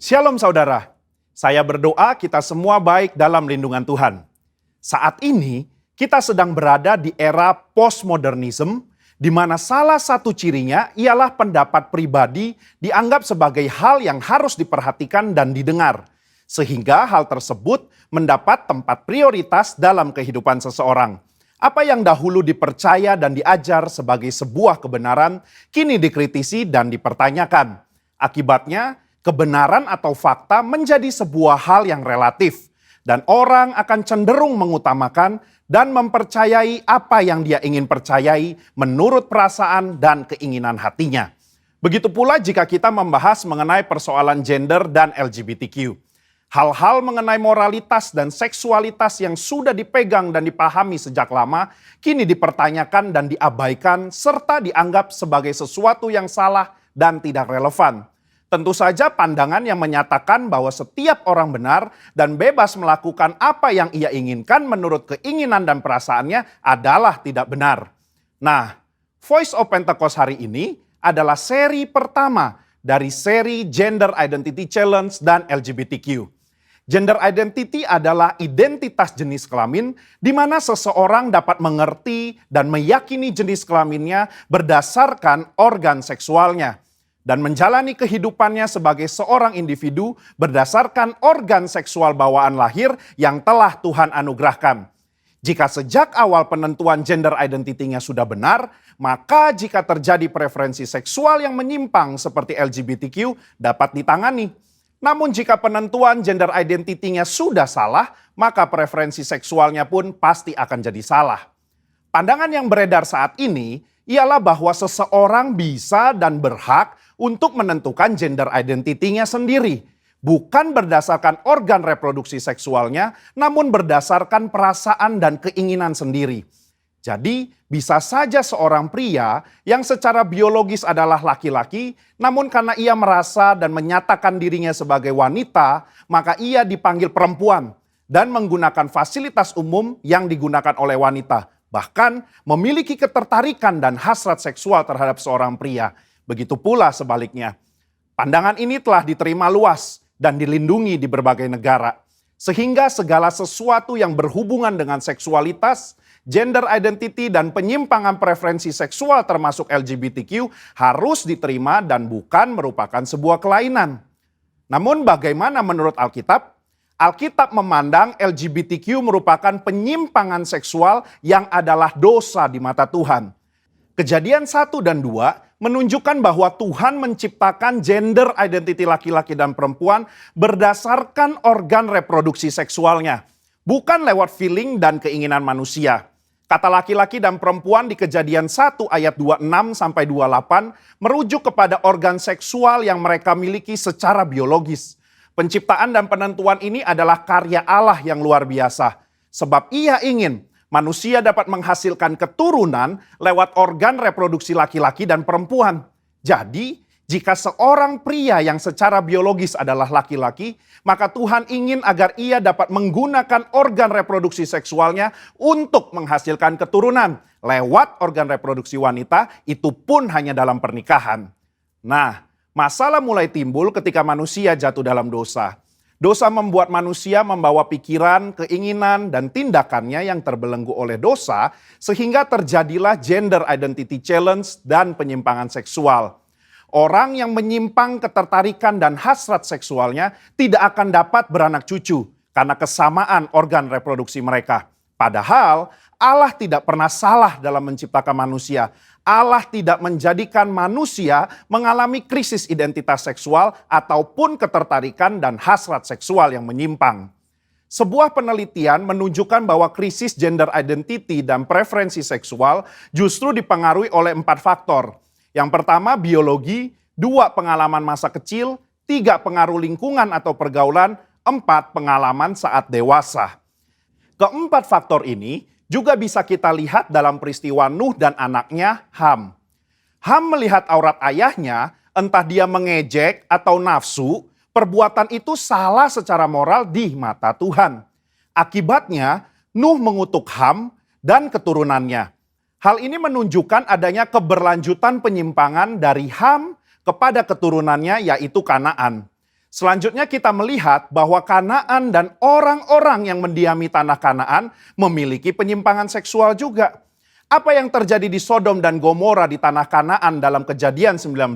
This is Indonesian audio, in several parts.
Shalom saudara, saya berdoa kita semua baik dalam lindungan Tuhan. Saat ini kita sedang berada di era postmodernism, di mana salah satu cirinya ialah pendapat pribadi dianggap sebagai hal yang harus diperhatikan dan didengar. Sehingga hal tersebut mendapat tempat prioritas dalam kehidupan seseorang. Apa yang dahulu dipercaya dan diajar sebagai sebuah kebenaran, kini dikritisi dan dipertanyakan. Akibatnya, kebenaran atau fakta menjadi sebuah hal yang relatif. Dan orang akan cenderung mengutamakan dan mempercayai apa yang dia ingin percayai menurut perasaan dan keinginan hatinya. Begitu pula jika kita membahas mengenai persoalan gender dan LGBTQ. Hal-hal mengenai moralitas dan seksualitas yang sudah dipegang dan dipahami sejak lama, kini dipertanyakan dan diabaikan serta dianggap sebagai sesuatu yang salah dan tidak relevan. Tentu saja pandangan yang menyatakan bahwa setiap orang benar dan bebas melakukan apa yang ia inginkan menurut keinginan dan perasaannya adalah tidak benar. Nah, Voice of Pentecost hari ini adalah seri pertama dari seri Gender Identity Challenge dan LGBTQ. Gender identity adalah identitas jenis kelamin di mana seseorang dapat mengerti dan meyakini jenis kelaminnya berdasarkan organ seksualnya dan menjalani kehidupannya sebagai seorang individu berdasarkan organ seksual bawaan lahir yang telah Tuhan anugerahkan. Jika sejak awal penentuan gender identity-nya sudah benar, maka jika terjadi preferensi seksual yang menyimpang seperti LGBTQ dapat ditangani. Namun jika penentuan gender identity-nya sudah salah, maka preferensi seksualnya pun pasti akan jadi salah. Pandangan yang beredar saat ini ialah bahwa seseorang bisa dan berhak untuk menentukan gender identity-nya sendiri. Bukan berdasarkan organ reproduksi seksualnya, namun berdasarkan perasaan dan keinginan sendiri. Jadi bisa saja seorang pria yang secara biologis adalah laki-laki, namun karena ia merasa dan menyatakan dirinya sebagai wanita, maka ia dipanggil perempuan dan menggunakan fasilitas umum yang digunakan oleh wanita. Bahkan memiliki ketertarikan dan hasrat seksual terhadap seorang pria. Begitu pula sebaliknya. Pandangan ini telah diterima luas dan dilindungi di berbagai negara. Sehingga segala sesuatu yang berhubungan dengan seksualitas, gender identity dan penyimpangan preferensi seksual termasuk LGBTQ harus diterima dan bukan merupakan sebuah kelainan. Namun bagaimana menurut Alkitab? Alkitab memandang LGBTQ merupakan penyimpangan seksual yang adalah dosa di mata Tuhan. Kejadian 1 dan 2 menunjukkan bahwa Tuhan menciptakan gender identity laki-laki dan perempuan berdasarkan organ reproduksi seksualnya, bukan lewat feeling dan keinginan manusia. Kata laki-laki dan perempuan di Kejadian 1 ayat 26 sampai 28 merujuk kepada organ seksual yang mereka miliki secara biologis. Penciptaan dan penentuan ini adalah karya Allah yang luar biasa. Sebab ia ingin manusia dapat menghasilkan keturunan lewat organ reproduksi laki-laki dan perempuan. Jadi, jika seorang pria yang secara biologis adalah laki-laki, maka Tuhan ingin agar ia dapat menggunakan organ reproduksi seksualnya untuk menghasilkan keturunan lewat organ reproduksi wanita, itu pun hanya dalam pernikahan. Nah, masalah mulai timbul ketika manusia jatuh dalam dosa. Dosa membuat manusia membawa pikiran, keinginan, dan tindakannya yang terbelenggu oleh dosa, sehingga terjadilah gender identity challenge dan penyimpangan seksual. Orang yang menyimpang ketertarikan dan hasrat seksualnya tidak akan dapat beranak cucu karena kesamaan organ reproduksi mereka. Padahal Allah tidak pernah salah dalam menciptakan manusia. Allah tidak menjadikan manusia mengalami krisis identitas seksual ataupun ketertarikan dan hasrat seksual yang menyimpang. Sebuah penelitian menunjukkan bahwa krisis gender identity dan preferensi seksual justru dipengaruhi oleh 4 faktor. Yang pertama biologi, 2 pengalaman masa kecil, 3 pengaruh lingkungan atau pergaulan, 4 pengalaman saat dewasa. Keempat faktor ini juga bisa kita lihat dalam peristiwa Nuh dan anaknya Ham. Ham melihat aurat ayahnya, entah dia mengejek atau nafsu, perbuatan itu salah secara moral di mata Tuhan. Akibatnya Nuh mengutuk Ham dan keturunannya. Hal ini menunjukkan adanya keberlanjutan penyimpangan dari Ham kepada keturunannya yaitu Kanaan. Selanjutnya kita melihat bahwa Kanaan dan orang-orang yang mendiami tanah Kanaan memiliki penyimpangan seksual juga. Apa yang terjadi di Sodom dan Gomora di tanah Kanaan dalam Kejadian 19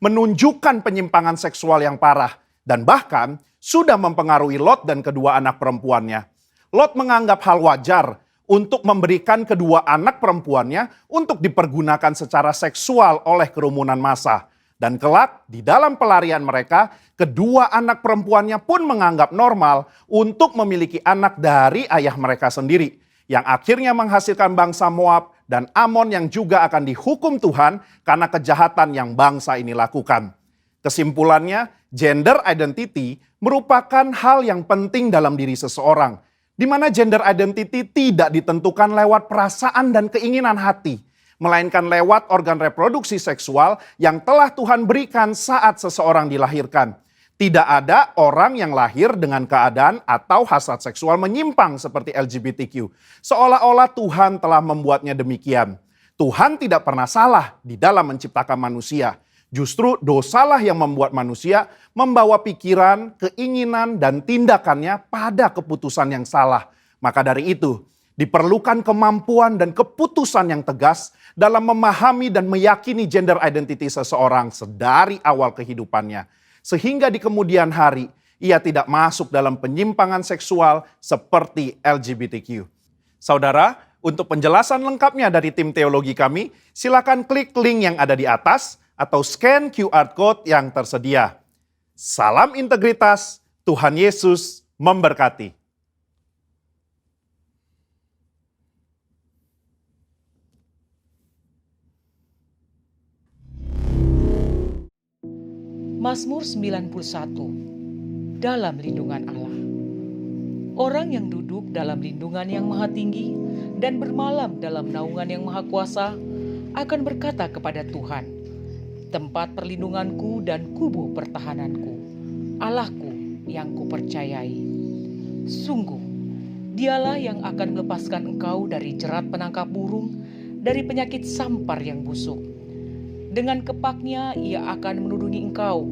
menunjukkan penyimpangan seksual yang parah dan bahkan sudah mempengaruhi Lot dan kedua anak perempuannya. Lot menganggap hal wajar untuk memberikan kedua anak perempuannya untuk dipergunakan secara seksual oleh kerumunan massa. Dan kelak di dalam pelarian mereka, kedua anak perempuannya pun menganggap normal untuk memiliki anak dari ayah mereka sendiri. Yang akhirnya menghasilkan bangsa Moab dan Amon yang juga akan dihukum Tuhan karena kejahatan yang bangsa ini lakukan. Kesimpulannya, gender identity merupakan hal yang penting dalam diri seseorang. Di mana gender identity tidak ditentukan lewat perasaan dan keinginan hati, melainkan lewat organ reproduksi seksual yang telah Tuhan berikan saat seseorang dilahirkan. Tidak ada orang yang lahir dengan keadaan atau hasrat seksual menyimpang seperti LGBTQ. Seolah-olah Tuhan telah membuatnya demikian. Tuhan tidak pernah salah di dalam menciptakan manusia. Justru dosalah yang membuat manusia membawa pikiran, keinginan, dan tindakannya pada keputusan yang salah. Maka dari itu, diperlukan kemampuan dan keputusan yang tegas dalam memahami dan meyakini gender identity seseorang sedari awal kehidupannya. Sehingga di kemudian hari, ia tidak masuk dalam penyimpangan seksual seperti LGBTQ. Saudara, untuk penjelasan lengkapnya dari tim teologi kami, silakan klik link yang ada di atas atau scan QR Code yang tersedia. Salam integritas, Tuhan Yesus memberkati. Mazmur 91, dalam lindungan Allah. Orang yang duduk dalam lindungan yang maha tinggi dan bermalam dalam naungan yang maha kuasa akan berkata kepada Tuhan, tempat perlindunganku dan kubu pertahananku, Allahku yang kupercayai. Sungguh, dialah yang akan melepaskan engkau dari jerat penangkap burung, dari penyakit sampar yang busuk. Dengan kepaknya ia akan menudungi engkau,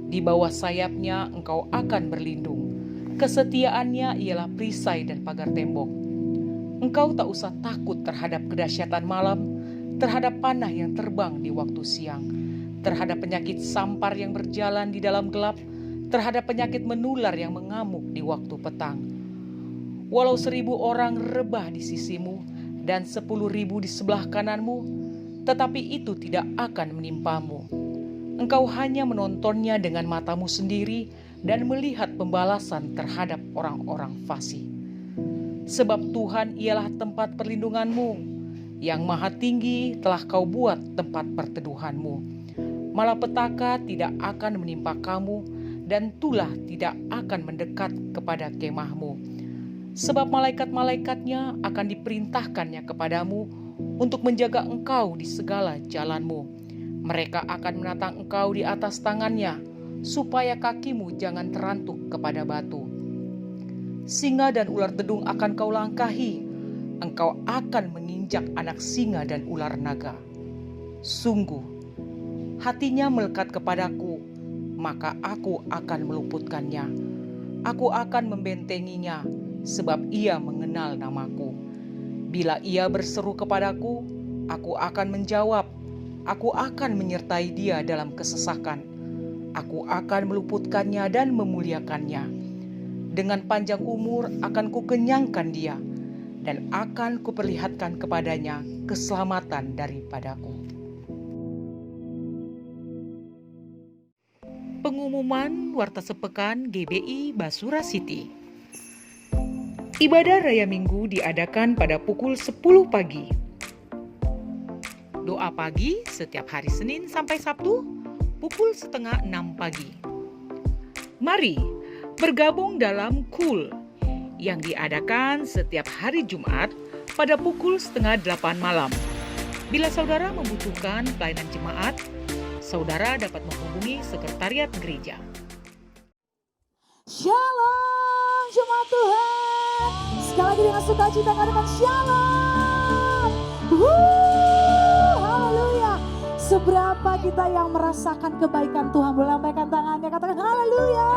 di bawah sayapnya engkau akan berlindung. Kesetiaannya ialah perisai dan pagar tembok. Engkau tak usah takut terhadap kedahsyatan malam, terhadap panah yang terbang di waktu siang, terhadap penyakit sampar yang berjalan di dalam gelap, terhadap penyakit menular yang mengamuk di waktu petang. Walau 1.000 orang rebah di sisimu dan 10.000 di sebelah kananmu, tetapi itu tidak akan menimpamu. Engkau hanya menontonnya dengan matamu sendiri dan melihat pembalasan terhadap orang-orang fasik. Sebab Tuhan ialah tempat perlindunganmu, yang maha tinggi telah kau buat tempat perteduhanmu. Malapetaka tidak akan menimpa kamu, dan tulah tidak akan mendekat kepada kemahmu. Sebab malaikat-malaikatnya akan diperintahkannya kepadamu untuk menjaga engkau di segala jalanmu. Mereka akan menatang engkau di atas tangannya, supaya kakimu jangan terantuk kepada batu. Singa dan ular dedung akan kau langkahi, engkau akan menginjak anak singa dan ular naga. Sungguh, hatinya melekat kepadaku, maka aku akan meluputkannya. Aku akan membentenginya, sebab ia mengenal namaku. Bila ia berseru kepadaku, aku akan menjawab. Aku akan menyertai dia dalam kesesakan. Aku akan meluputkannya dan memuliakannya. Dengan panjang umur akan kukenyangkan dia, dan akan kuperlihatkan kepadanya keselamatan daripadaku. Pengumuman Warta Sepekan GBI Basura City. Ibadah Raya Minggu diadakan pada pukul 10 pagi. Doa pagi setiap hari Senin sampai Sabtu pukul 5:30 pagi. Mari bergabung dalam KUL yang diadakan setiap hari Jumat pada pukul 7:30 malam. Bila saudara membutuhkan pelayanan jemaat, saudara dapat menghubungi sekretariat gereja. Shalom jemaat Tuhan. Sekali lagi dengan sukacita katakan shalom. Haleluya. berapa kita yang merasakan kebaikan Tuhan? Boleh lambaikan tangannya, katakan haleluya.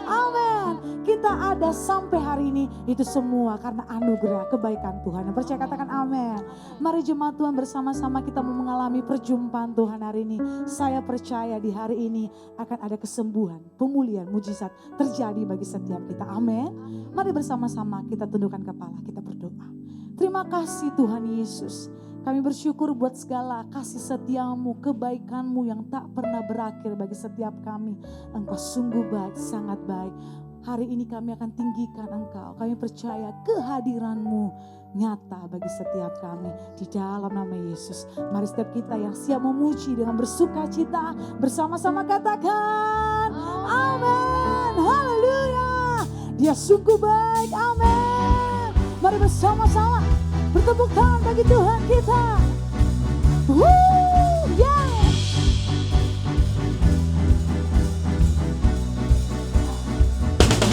Amin. Kita ada sampai hari ini itu semua karena anugerah kebaikan Tuhan. Yang percaya katakan amin. Mari jemaat Tuhan bersama-sama kita mau mengalami perjumpaan Tuhan hari ini. Saya percaya di hari ini akan ada kesembuhan, pemulihan, mujizat terjadi bagi setiap kita. Amin. Mari bersama-sama kita tundukkan kepala, kita berdoa. Terima kasih Tuhan Yesus. Kami bersyukur buat segala kasih setiamu, kebaikanmu yang tak pernah berakhir bagi setiap kami. Engkau sungguh baik, sangat baik. Hari ini kami akan tinggikan Engkau. Kami percaya kehadiranmu nyata bagi setiap kami. Di dalam nama Yesus. Mari setiap kita yang siap memuji dengan bersuka cita. Bersama-sama katakan amin. Haleluya. Dia sungguh baik. Amin. Mari bersama-sama bertepuk tangan bagi Tuhan kita. Yeah.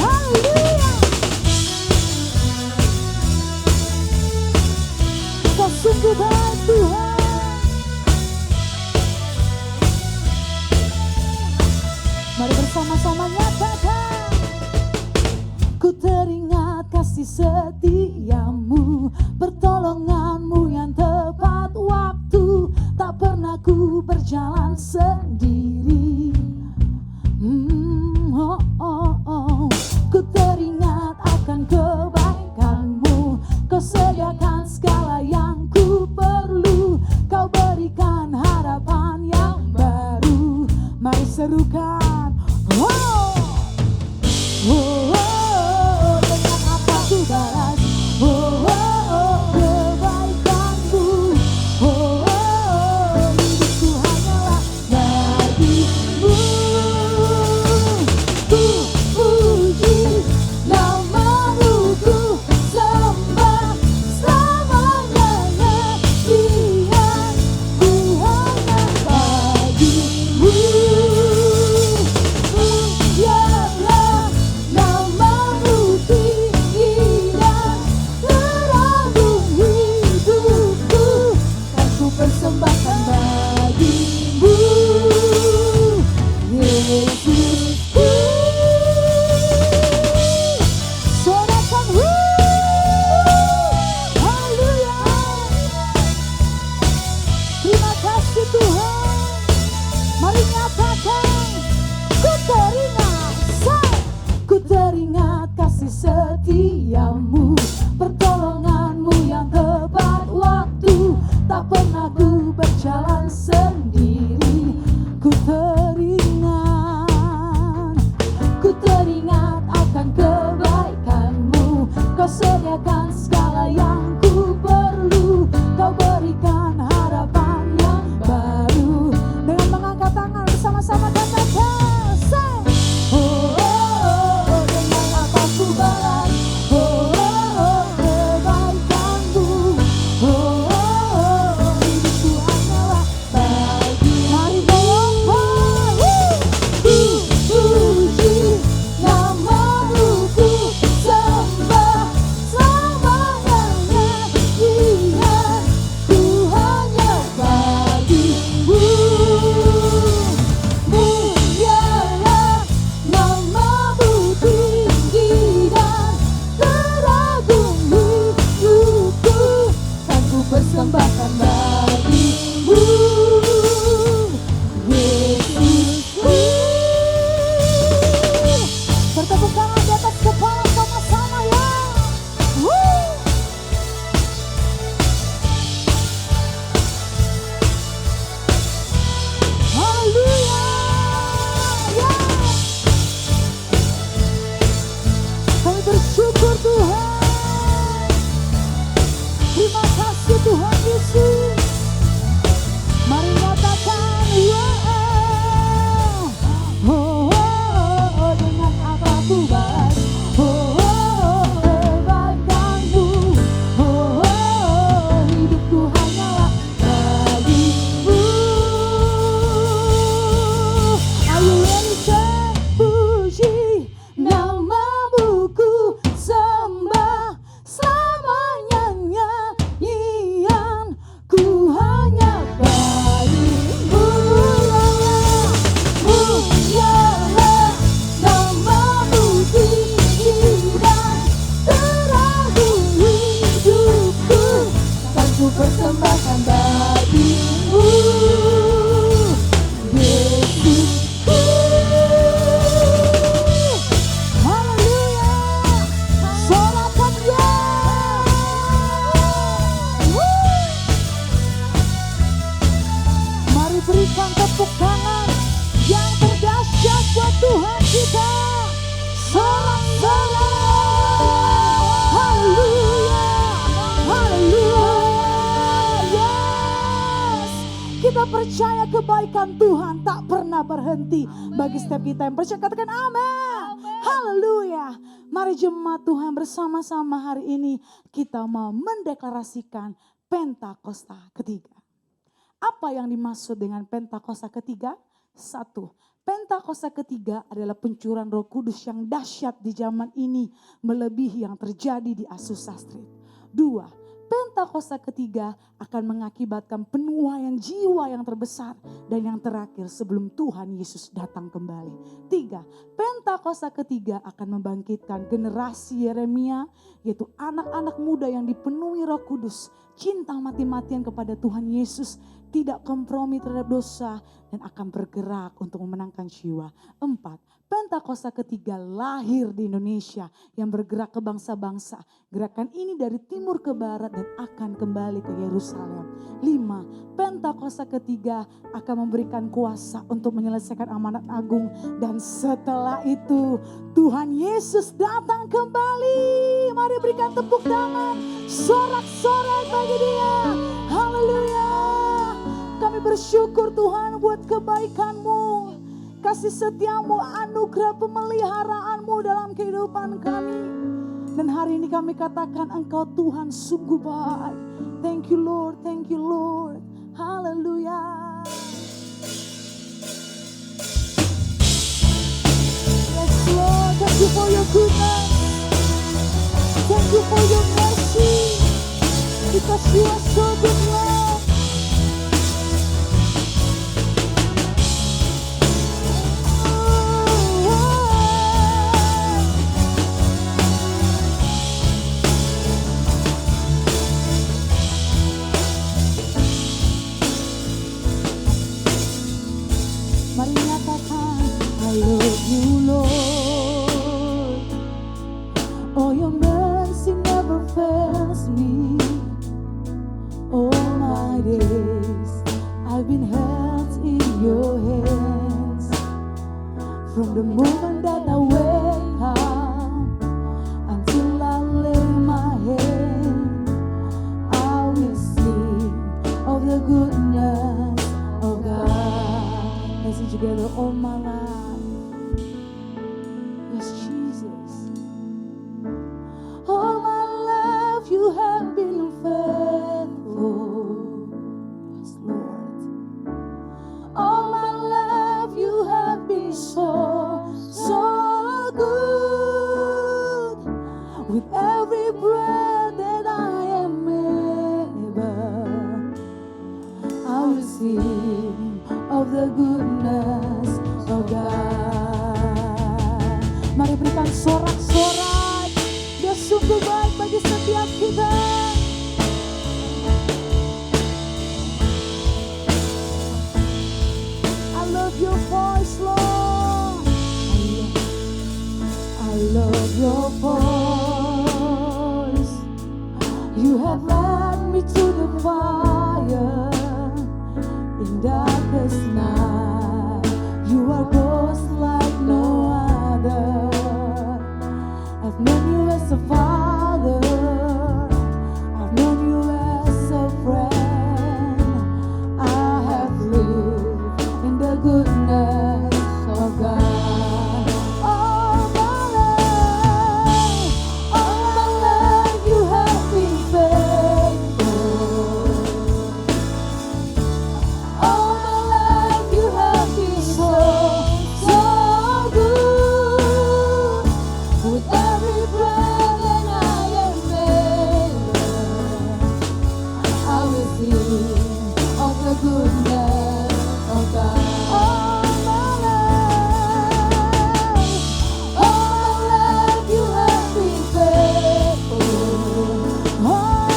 Haleluya. Kau sungguh baik Tuhan. Mari bersama-sama nyatakan. Ku teringat kasih setiamu, pertolonganmu yang tepat waktu. Tak pernah ku berjalan sendiri. Ku teringat akan kebaikanmu. Kau sediakan segala yang ku perlu. Kau berikan harapan yang baru. Mari serukan. Dengan apa ku balas kebaikanmu. Hidupku hanyalah bagimu. Ku puji namamu, ku sembah selamanya. Tuhan, ku hanya bagimu. Biarlah namamu tinggi dan teragung hidupku. Kan ku persembahkan bagimu, Yesusku. Sorakan haleluya. Terima kasih Tuhan. Mari nyatakan. Ku teringat kasih setiamu, pertolonganmu yang tepat waktu. Tak pernah ku berjalan sendiri. Ku teringat akan kebaikanmu. Kau sediakan segala yang ku perlu. Kau berikan harapan yang baru. Dengan mengangkat tangan bersama-sama katakan, say, dengan apa ku balas kebaikanmu. Hidupku hanyalah bagi. Mari melompat. Ku puji namamu, ku sembah selamanya. Tuhan, ku hanya bagimu. Biarlah namamu tinggi dan teragung hidupku. Kan ku persembahkan bagimu, Yesusku. Bertepuk tangan di atas kepala sama-sama ya. Haleluya. Ya. Kami bersyukur Tuhan. Terima kasih Tuhan Yesus. Mari nyatakan dengan apa ku balas kebaikanmu. Hidupku hanyalah bagimu. Ayo Yesus, puji namamu, ku sembah selamanya. Iya, persembahkan bagimu, Yesusku. Haleluya, sorakan ya. Mari berikan tepuk tangan yang terdahsyat buat Tuhan kita. Sorak-sorak. Haleluya, haleluya. Yes. Kita percaya kebaikan Tuhan tak pernah berhenti. Bagi setiap kita yang percaya katakan amin. Haleluya. Mari jemaat Tuhan bersama-sama hari ini kita mau mendeklarasikan Pentakosta ketiga. Apa yang dimaksud dengan Pentakosta ketiga? 1. Pentakosta ketiga adalah pencurahan Roh Kudus yang dahsyat di zaman ini melebihi yang terjadi di Azusa Street. 2. Pentakosta ketiga akan mengakibatkan penuaian jiwa yang terbesar dan yang terakhir sebelum Tuhan Yesus datang kembali. 3. Pentakosta ketiga akan membangkitkan generasi Yeremia, yaitu anak-anak muda yang dipenuhi Roh Kudus, cinta mati-matian kepada Tuhan Yesus, tidak kompromi terhadap dosa dan akan bergerak untuk memenangkan jiwa. 4. Pentakosta ketiga lahir di Indonesia yang bergerak ke bangsa-bangsa. Gerakan ini dari timur ke barat dan akan kembali ke Yerusalem. 5. Pentakosta ketiga akan memberikan kuasa untuk menyelesaikan amanat agung. Dan setelah itu Tuhan Yesus datang kembali. Mari berikan tepuk tangan, sorak-sorai bagi Dia. Haleluya. Kami bersyukur Tuhan buat kebaikan-Mu, kasih setia-Mu, anugerah pemeliharaanmu dalam kehidupan kami. Dan hari ini kami katakan Engkau Tuhan sungguh baik. Thank you Lord, thank you Lord. Haleluya. Yes Lord, thank you for your goodness. Thank you for your mercy. Because you are so good Lord. Mari nyatakan I love you Lord. Oh your mercy never fails me. All my days I've been held in your hands. From the moment that I wake up until I lay my head, I will sing of the goodness of God. Let's sing together all my life. Yes, Jesus. All my life you have been faithful. Yes, Lord. All my life you have been so, so good. With every breath that I am able, I will sing of the goodness of God. Mari berikan sorak-sorai. Dia sungguh baik bagi setiap kita. I love your voice, Lord. I love your voice. You have led me to the fire in darkest night. You are close like no other. I've known you as a father. I've known you as a friend. I have lived in the goodness of God. All my life you have been faithful. All my life you have been so, so good. With every breath that I am able, I will sing of the goodness of God. All my life you have been faithful. All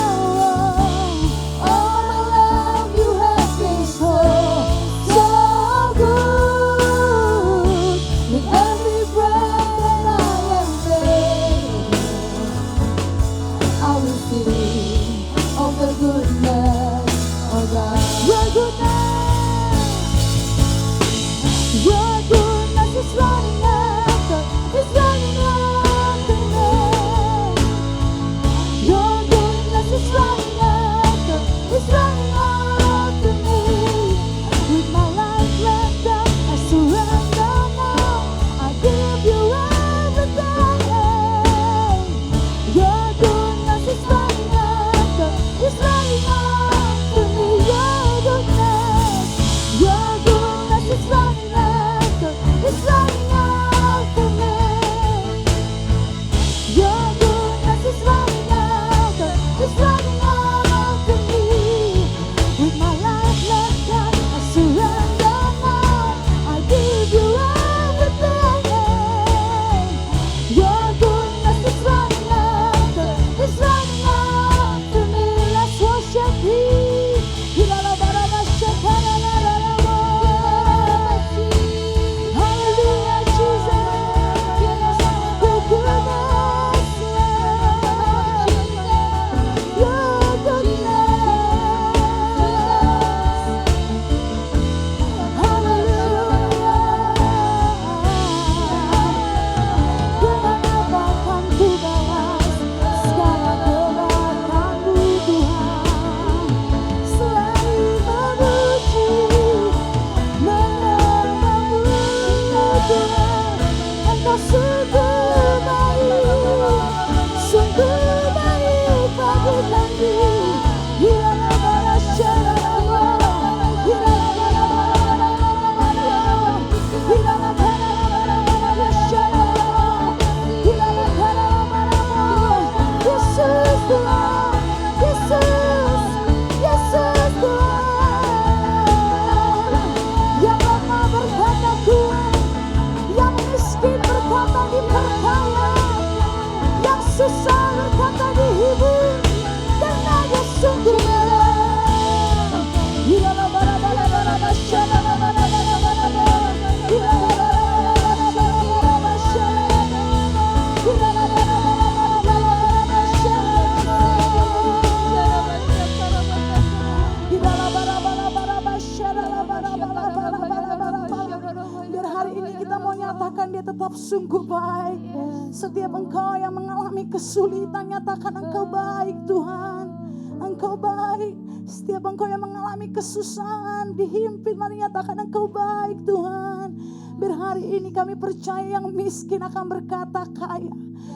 sungguh baik. Setiap engkau yang mengalami kesulitan, nyatakan Engkau baik Tuhan. Engkau baik. Setiap engkau yang mengalami kesusahan, dihimpit, mari nyatakan Engkau baik Tuhan. Biar hari ini kami percaya yang miskin akan berkata kaya,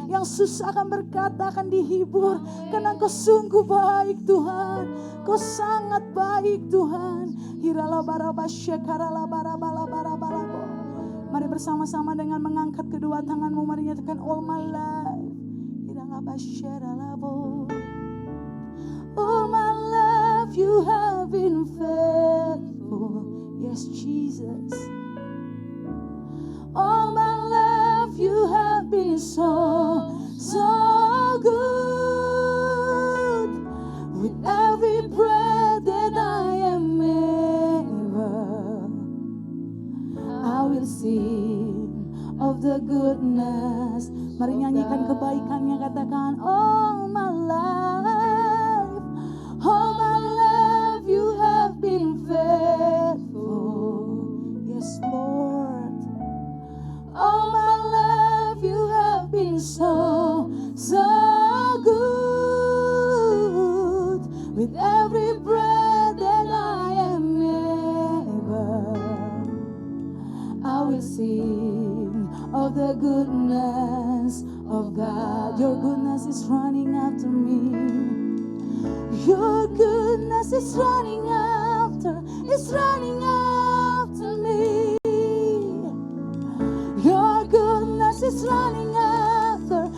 yang susah akan berkata akan dihibur. Karena Engkau sungguh baik Tuhan. Kau sangat baik Tuhan. Mari bersama-sama dengan mengangkat kedua tanganmu, mari nyatakan all my life. All my life you have been faithful. Yes, Jesus. All my life you have been so good. With every breath that I am able, I will sing of the goodness. Mari nyanyikan kebaikannya, katakan all my life, all my life you have been faithful. Yes, Lord. All my life you have been so good. With every breath that I am able, I will sing of the goodness of God. Your goodness is running after me. Your goodness is running after me. Your goodness is running after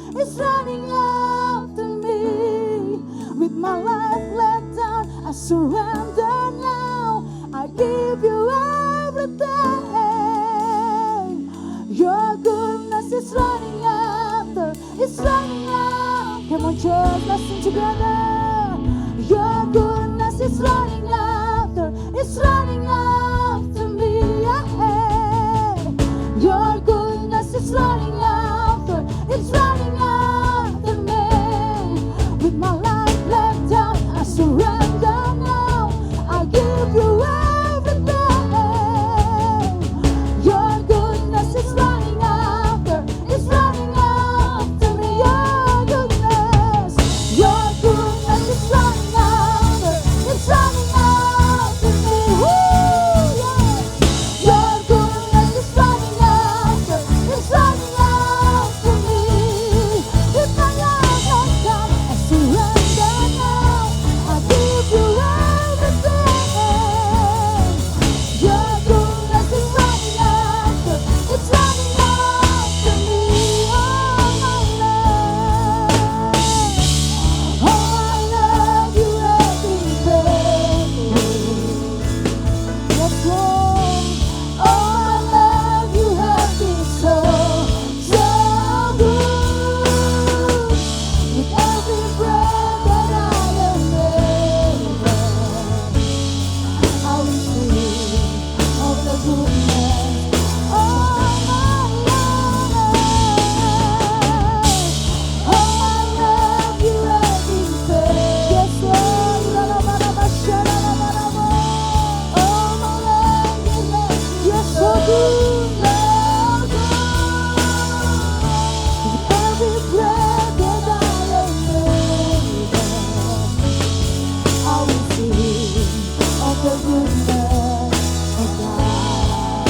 me. With my life laid down, I surrender now. I give you everything. Your goodness is running after. Come on, church, let's sing together. Your goodness is running after me. Yeah. Your goodness is running after me. With my life laid down, I surrender now. I give you everything. Your goodness is running after me. Your goodness is running after me. Woo, yeah. Your goodness is running after me. With my life laid down, I surrender now. I give you everything. Your goodness is running after me. All my love you have been faithful. Yes, Lord. All my love you have been so good. With every breath that I am able, I will sing of the goodness of my life. All my love you have been faithful. Yes, Lord. All my love you have, you're so good, Lord. With every breath that I am able, I will sing of the goodness of God.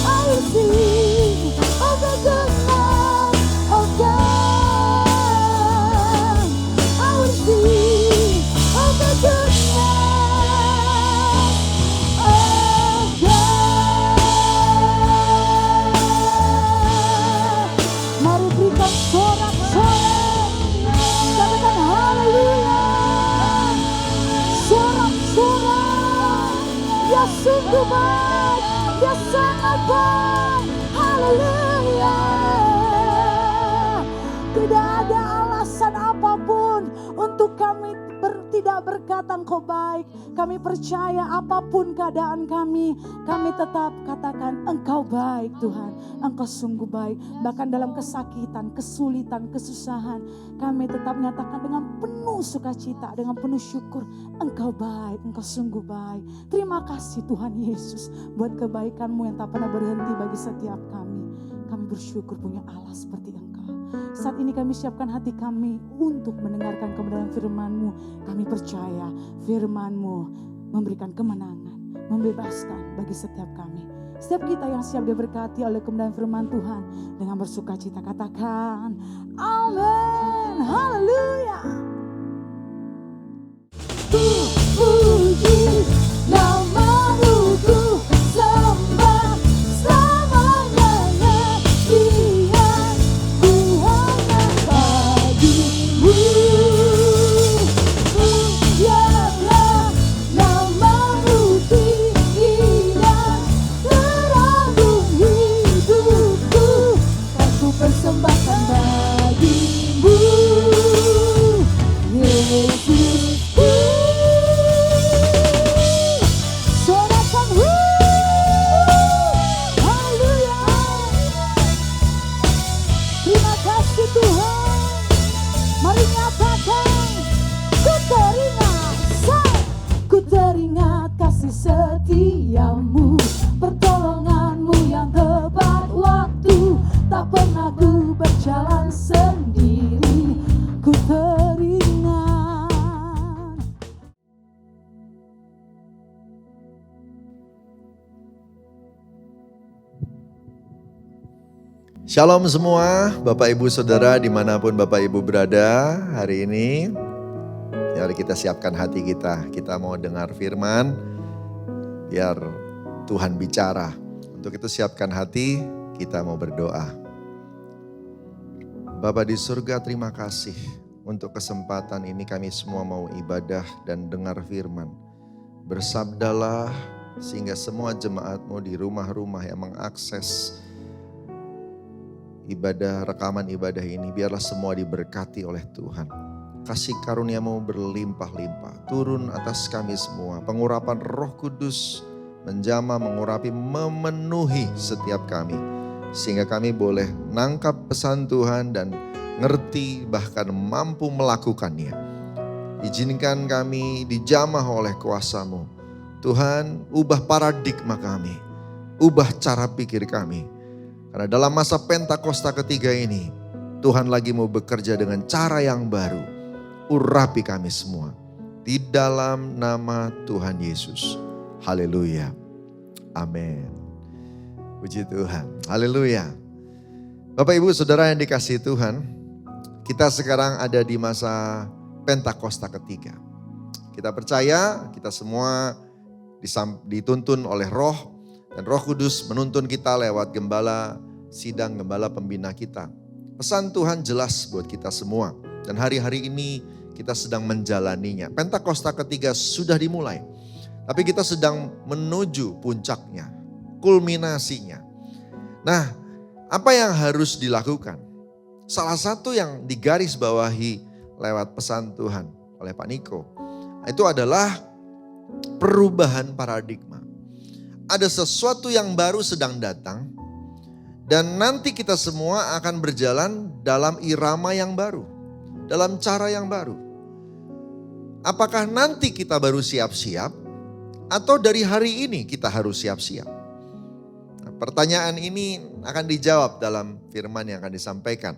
I will sing of the goodness of God. I will sing of the goodness of God. Mari berikan sorak-sorai, katakan haleluya. Sorak-sorai, dia sungguh baik, dia sangat baik. Haleluya. Tidak ada alasan apapun untuk kami tidak berkata Engkau baik. Kami percaya apapun keadaan kami tetap katakan Engkau baik Tuhan. Engkau sungguh baik. Bahkan dalam kesakitan, kesulitan, kesusahan, kami tetap menyatakan dengan penuh sukacita, dengan penuh syukur. Engkau baik, Engkau sungguh baik. Terima kasih Tuhan Yesus buat kebaikan-Mu yang tak pernah berhenti bagi setiap kami. Kami bersyukur punya Allah seperti Engkau. Saat ini kami siapkan hati kami untuk mendengarkan kebenaran firman-Mu. Kami percaya firman-Mu memberikan kemenangan, membebaskan bagi setiap kami. Setiap kita yang siap diberkati oleh kebenaran firman Tuhan, dengan bersukacita katakan amin. Haleluya. Puji nama-Mu, ku sembah selamanya. Tuhan, Tuhan yang bagimu. Biarlah nama-Mu tinggi dan terang hidupku, kan ku persembahkan bagimu, Yesus. Sorakan haleluya. Terima kasih Tuhan. Mari nyatakan, ku teringat kasih setiamu, pertolonganmu yang tepat waktu. Tak pernah ku berjalan sendiri, ku teringat. Shalom semua, Bapak Ibu Saudara dimanapun Bapak Ibu berada hari ini. Mari kita siapkan hati kita, kita mau dengar firman, biar Tuhan bicara. Untuk itu siapkan hati, kita mau berdoa. Bapa di surga, terima kasih untuk kesempatan ini kami semua mau ibadah dan dengar firman. Bersabdalah sehingga semua jemaat-Mu di rumah-rumah yang mengakses ibadah, rekaman ibadah ini, biarlah semua diberkati oleh Tuhan. Kasih karunia-Mu berlimpah-limpah, turun atas kami semua. Pengurapan Roh Kudus menjamah, mengurapi, memenuhi setiap kami. Sehingga kami boleh nangkap pesan Tuhan dan ngerti, bahkan mampu melakukannya. Izinkan kami dijamah oleh kuasa-Mu. Tuhan, ubah paradigma kami, ubah cara pikir kami. Karena dalam masa Pentakosta ketiga ini, Tuhan lagi mau bekerja dengan cara yang baru. Urapi kami semua. Di dalam nama Tuhan Yesus. Haleluya. Amin. Puji Tuhan. Haleluya. Bapak Ibu Saudara yang dikasihi Tuhan, kita sekarang ada di masa Pentakosta ketiga. Kita percaya kita semua dituntun oleh Roh. Dan Roh Kudus menuntun kita lewat gembala sidang, gembala pembina kita. Pesan Tuhan jelas buat kita semua. Dan hari-hari ini kita sedang menjalaninya. Pentakosta ketiga sudah dimulai. Tapi kita sedang menuju puncaknya, kulminasinya. Nah, apa yang harus dilakukan? Salah satu yang digarisbawahi lewat pesan Tuhan oleh Pak Niko, itu adalah perubahan paradigma. Ada sesuatu yang baru sedang datang dan nanti kita semua akan berjalan dalam irama yang baru, dalam cara yang baru. Apakah nanti kita baru siap-siap atau dari hari ini kita harus siap-siap? Nah, pertanyaan ini akan dijawab dalam firman yang akan disampaikan.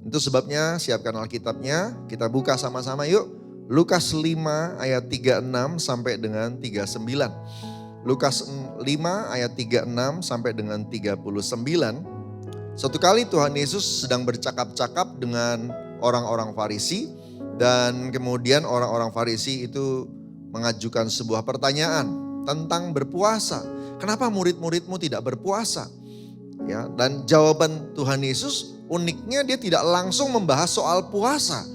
Itu sebabnya siapkan Alkitabnya, kita buka sama-sama yuk. Lukas 5 ayat 36 sampai dengan 39. Lukas 5 ayat 36 sampai dengan 39. Suatu kali Tuhan Yesus sedang bercakap-cakap dengan orang-orang Farisi. Dan kemudian orang-orang Farisi itu mengajukan sebuah pertanyaan tentang berpuasa. Kenapa murid-muridmu tidak berpuasa? Ya, dan jawaban Tuhan Yesus uniknya dia tidak langsung membahas soal puasa.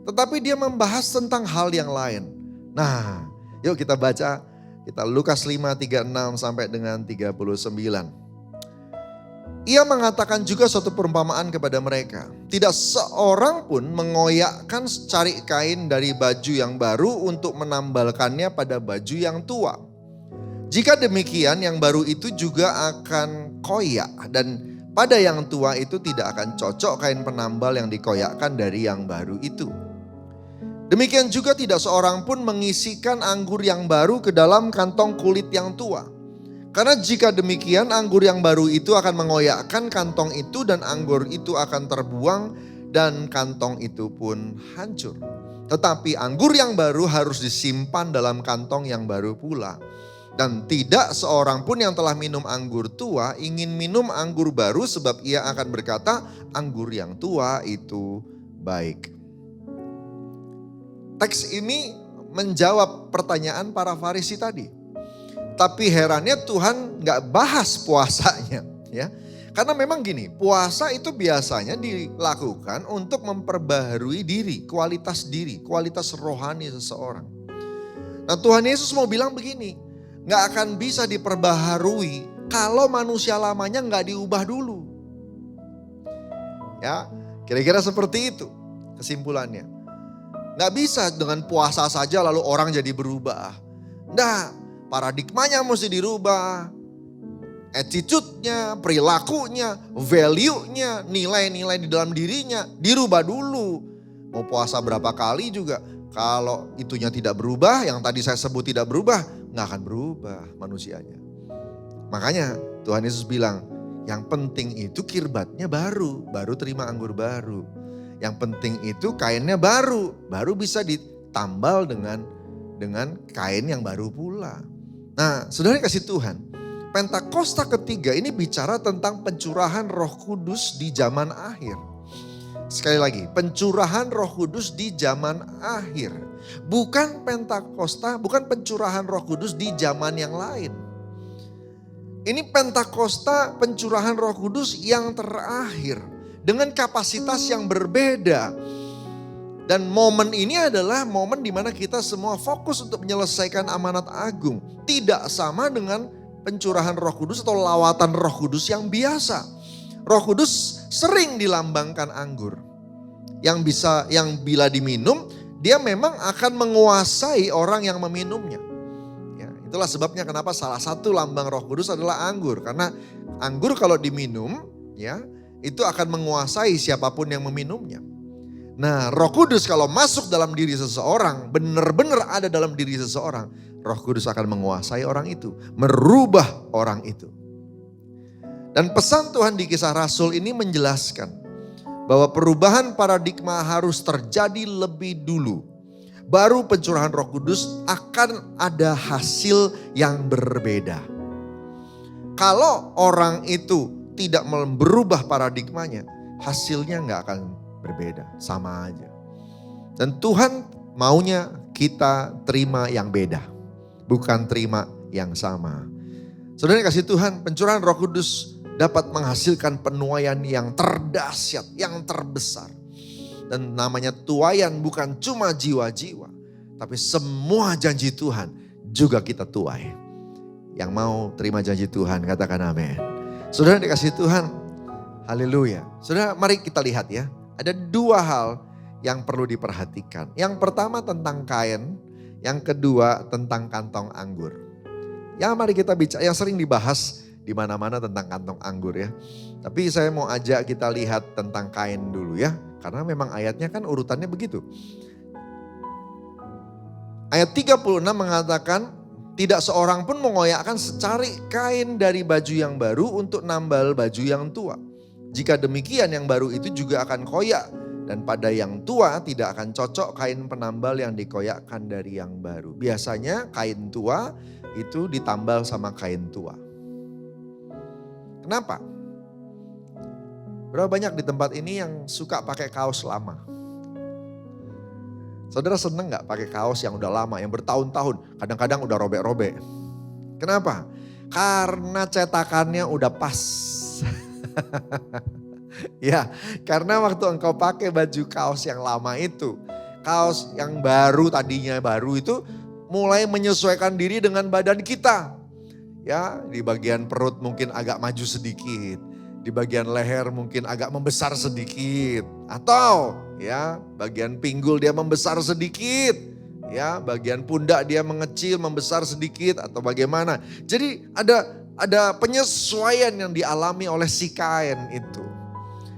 Tetapi dia membahas tentang hal yang lain. Nah, yuk kita baca. Kita Lukas 5, 36 sampai dengan 39. Ia mengatakan juga suatu perumpamaan kepada mereka. Tidak seorang pun mengoyakkan secari kain dari baju yang baru untuk menambalkannya pada baju yang tua. Jika demikian, yang baru itu juga akan koyak, dan pada yang tua itu tidak akan cocok kain penambal yang dikoyakkan dari yang baru itu. Demikian juga tidak seorang pun mengisikan anggur yang baru ke dalam kantong kulit yang tua. Karena jika demikian, anggur yang baru itu akan mengoyakkan kantong itu dan anggur itu akan terbuang dan kantong itu pun hancur. Tetapi anggur yang baru harus disimpan dalam kantong yang baru pula. Dan tidak seorang pun yang telah minum anggur tua ingin minum anggur baru, sebab ia akan berkata, anggur yang tua itu baik. Teks ini menjawab pertanyaan para Farisi tadi. Tapi herannya Tuhan gak bahas puasanya, ya. Karena memang gini, puasa itu biasanya dilakukan untuk memperbaharui diri, kualitas rohani seseorang. Nah, Tuhan Yesus mau bilang begini, gak akan bisa diperbaharui kalau manusia lamanya gak diubah dulu. Ya, kira-kira seperti itu kesimpulannya. Gak bisa dengan puasa saja lalu orang jadi berubah. Nah, paradigmanya mesti dirubah. Attitude-nya, perilakunya, value-nya, nilai-nilai di dalam dirinya dirubah dulu. Mau puasa berapa kali juga, kalau itunya tidak berubah, yang tadi saya sebut tidak berubah, gak akan berubah manusianya. Makanya Tuhan Yesus bilang, yang penting itu kirbatnya baru terima anggur baru. Yang penting itu kainnya baru bisa ditambal dengan kain yang baru pula. Nah, saudara kasih Tuhan, Pentakosta ketiga ini bicara tentang pencurahan Roh Kudus di zaman akhir. Sekali lagi, pencurahan Roh Kudus di zaman akhir. Bukan Pentakosta, bukan pencurahan Roh Kudus di zaman yang lain. Ini Pentakosta, pencurahan Roh Kudus yang terakhir dengan kapasitas yang berbeda. Dan momen ini adalah momen di mana kita semua fokus untuk menyelesaikan amanat agung. Tidak sama dengan pencurahan Roh Kudus atau lawatan Roh Kudus yang biasa. Roh Kudus sering dilambangkan anggur. Yang bila diminum, dia memang akan menguasai orang yang meminumnya. Ya, itulah sebabnya kenapa salah satu lambang Roh Kudus adalah anggur. Karena anggur kalau diminum, ya, itu akan menguasai siapapun yang meminumnya. Nah, Roh Kudus kalau masuk dalam diri seseorang, benar-benar ada dalam diri seseorang, Roh Kudus akan menguasai orang itu, merubah orang itu. Dan pesan Tuhan di Kisah Rasul ini menjelaskan bahwa perubahan paradigma harus terjadi lebih dulu. Baru pencurahan Roh Kudus akan ada hasil yang berbeda. Kalau orang itu tidak berubah paradigmanya, hasilnya nggak akan berbeda, sama aja. Dan Tuhan maunya kita terima yang beda, bukan terima yang sama. Saudara kasih Tuhan, pencurahan Roh Kudus dapat menghasilkan penuaian yang terdahsyat, yang terbesar. Dan namanya tuaian bukan cuma jiwa-jiwa, tapi semua janji Tuhan juga kita tuai. Yang mau terima janji Tuhan, katakan amin. Saudara dikasih Tuhan, haleluya. Saudara, mari kita lihat ya. Ada dua hal yang perlu diperhatikan. Yang pertama tentang kain, yang kedua tentang kantong anggur. Ya, mari kita bicara, yang sering dibahas di mana-mana tentang kantong anggur ya. Tapi saya mau ajak kita lihat tentang kain dulu ya. Karena memang ayatnya kan urutannya begitu. Ayat 36 mengatakan, tidak seorang pun mengoyakkan secari kain dari baju yang baru untuk nambal baju yang tua. Jika demikian, yang baru itu juga akan koyak, dan pada yang tua tidak akan cocok kain penambal yang dikoyakkan dari yang baru. Biasanya kain tua itu ditambal sama kain tua. Kenapa? Berapa banyak di tempat ini yang suka pakai kaos lama? Saudara seneng gak pakai kaos yang udah lama, yang bertahun-tahun, kadang-kadang udah robek-robek. Kenapa? Karena cetakannya udah pas. Ya, karena waktu engkau pakai baju kaos yang lama itu, kaos yang baru tadinya baru itu mulai menyesuaikan diri dengan badan kita. Ya, di bagian perut mungkin agak maju sedikit. di bagian leher mungkin agak membesar sedikit. Atau ya bagian pinggul dia membesar sedikit. Ya bagian pundak dia mengecil, membesar sedikit atau bagaimana. Jadi ada penyesuaian yang dialami oleh si kain itu.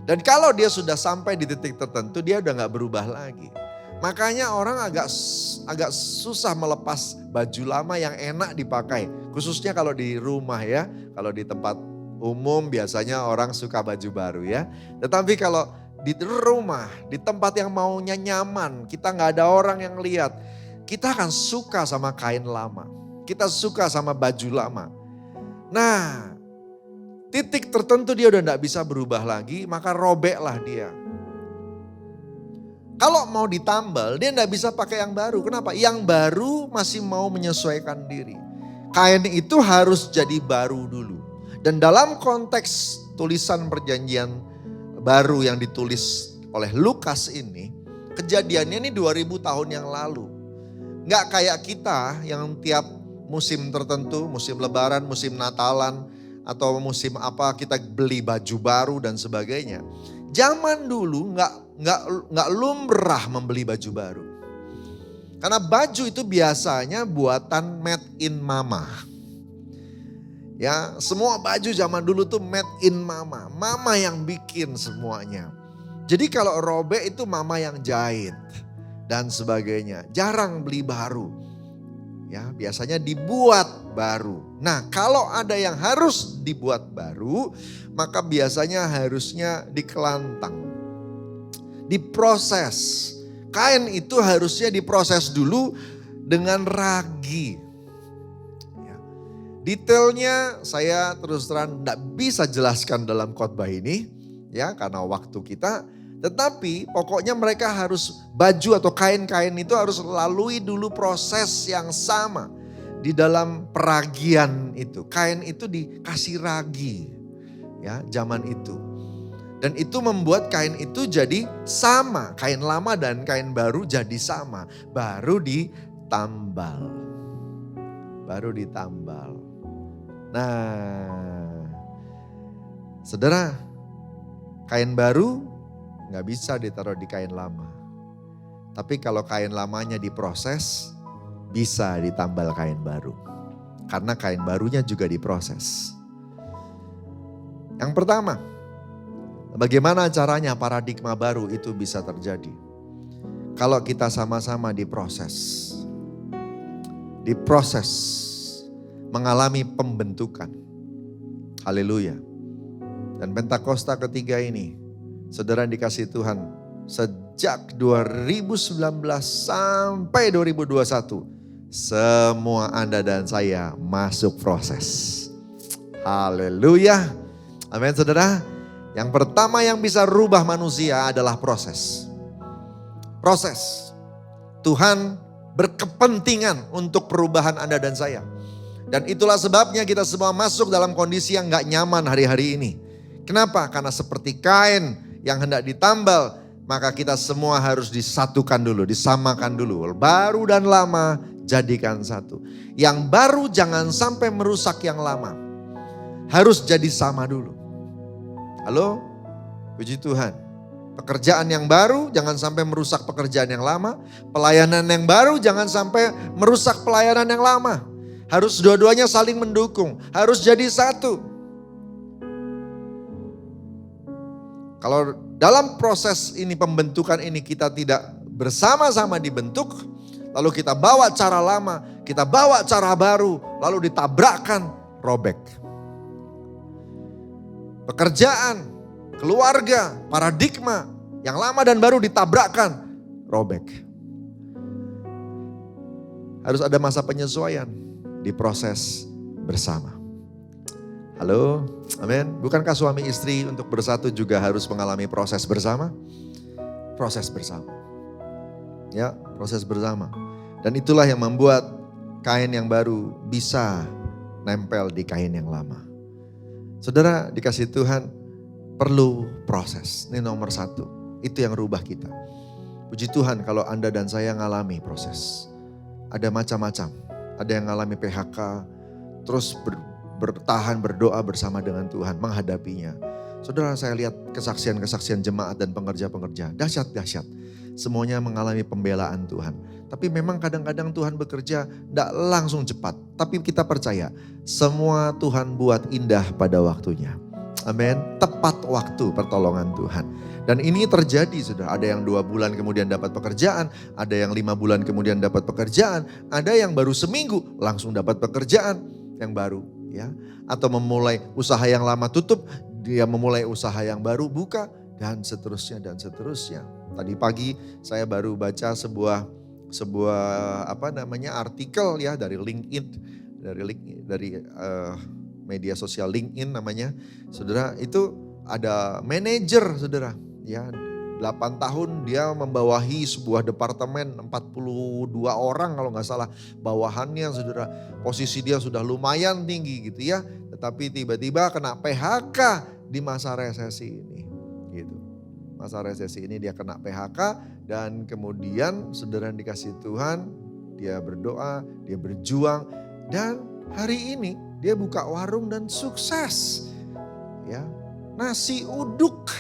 Dan kalau dia sudah sampai di titik tertentu, dia udah gak berubah lagi. Makanya orang agak susah melepas baju lama yang enak dipakai. Khususnya kalau di rumah ya. Kalau di tempat umum biasanya orang suka baju baru ya. Tetapi kalau di rumah, di tempat yang maunya nyaman, kita gak ada orang yang lihat. Kita akan suka sama kain lama. Kita suka sama baju lama. Nah, titik tertentu dia udah gak bisa berubah lagi, maka robeklah dia. Kalau mau ditambal, dia gak bisa pakai yang baru. Kenapa? Yang baru masih mau menyesuaikan diri. Kain itu harus jadi baru dulu. Dan dalam konteks tulisan perjanjian baru yang ditulis oleh Lukas ini, kejadiannya ini 2000 tahun yang lalu. Gak kayak kita yang tiap musim tertentu, musim lebaran, musim natalan, atau musim apa kita beli baju baru dan sebagainya. Zaman dulu nggak lumrah membeli baju baru. Karena baju itu biasanya buatan made in mama. Ya, semua baju zaman dulu tuh made in mama. Mama yang bikin semuanya. Jadi kalau robek itu mama yang jahit dan sebagainya. Jarang beli baru. Ya, biasanya dibuat baru. Nah, kalau ada yang harus dibuat baru, maka biasanya harusnya dikelantang. Diproses. Kain itu harusnya diproses dulu dengan ragi. Ya. Detailnya saya terus terang tidak bisa jelaskan dalam khotbah ini. Ya, karena waktu kita. Tetapi pokoknya mereka harus baju atau kain-kain itu harus lalui dulu proses yang sama. Di dalam peragian itu. Kain itu dikasih ragi. Ya, zaman itu. Dan itu membuat kain itu jadi sama. Kain lama dan kain baru jadi sama. Baru ditambal. Baru ditambal. Nah, saudara, kain baru gak bisa ditaruh di kain lama. Tapi kalau kain lamanya diproses, bisa ditambal kain baru. Karena kain barunya juga diproses. Yang pertama, bagaimana caranya paradigma baru itu bisa terjadi? Kalau kita sama-sama diproses. Diproses. Mengalami pembentukan. Haleluya. Dan Pentakosta ketiga ini, saudara dikasih Tuhan, sejak 2019 sampai 2021, semua Anda dan saya masuk proses. Haleluya. Amin saudara. Yang pertama yang bisa rubah manusia adalah proses. Proses. Tuhan berkepentingan untuk perubahan Anda dan saya. Dan itulah sebabnya kita semua masuk dalam kondisi yang gak nyaman hari-hari ini. Kenapa? Karena seperti kain yang hendak ditambal, maka kita semua harus disatukan dulu, disamakan dulu. Baru dan lama jadikan satu. Yang baru jangan sampai merusak yang lama. Harus jadi sama dulu. Halo? Puji Tuhan. Pekerjaan yang baru jangan sampai merusak pekerjaan yang lama. Pelayanan yang baru jangan sampai merusak pelayanan yang lama. Harus dua-duanya saling mendukung. Harus jadi satu. Kalau dalam proses ini, pembentukan ini kita tidak bersama-sama dibentuk, lalu kita bawa cara lama, kita bawa cara baru, lalu ditabrakkan, robek. Pekerjaan, keluarga, paradigma, yang lama dan baru ditabrakkan, robek. Harus ada masa penyesuaian, diproses bersama. Halo, amin. Bukankah suami istri untuk bersatu juga harus mengalami proses bersama? Proses bersama. Ya, proses bersama. Dan itulah yang membuat kain yang baru bisa nempel di kain yang lama. Saudara dikasih Tuhan perlu proses. Ini nomor satu. Itu yang rubah kita. Puji Tuhan kalau Anda dan saya ngalami proses. Ada macam-macam. Ada yang ngalami PHK. Terus bertahan berdoa bersama dengan Tuhan menghadapinya. Saudara, saya lihat kesaksian-kesaksian jemaat dan pengerja-pengerja. Dahsyat-dahsyat. Semuanya mengalami pembelaan Tuhan. Tapi memang kadang-kadang Tuhan bekerja tidak langsung cepat. Tapi kita percaya semua Tuhan buat indah pada waktunya. Amin. Tepat waktu pertolongan Tuhan. Dan ini terjadi, saudara. Ada yang 2 bulan kemudian dapat pekerjaan. Ada yang 5 bulan kemudian dapat pekerjaan. Ada yang baru seminggu langsung dapat pekerjaan yang baru. Ya, atau memulai usaha yang lama tutup, dia memulai usaha yang baru buka, dan seterusnya dan seterusnya. Tadi pagi saya baru baca sebuah artikel ya dari LinkedIn, dari media sosial LinkedIn namanya. Saudara, itu ada manajer, saudara, ya 8 tahun dia membawahi sebuah departemen 42 orang kalau nggak salah bawahannya, saudara. Posisi dia sudah lumayan tinggi gitu ya. Tetapi tiba-tiba kena PHK di masa resesi ini. Gitu. Masa resesi ini dia kena PHK dan kemudian saudara yang dikasih Tuhan, dia berdoa, dia berjuang dan hari ini dia buka warung dan sukses. Ya, nasi uduk.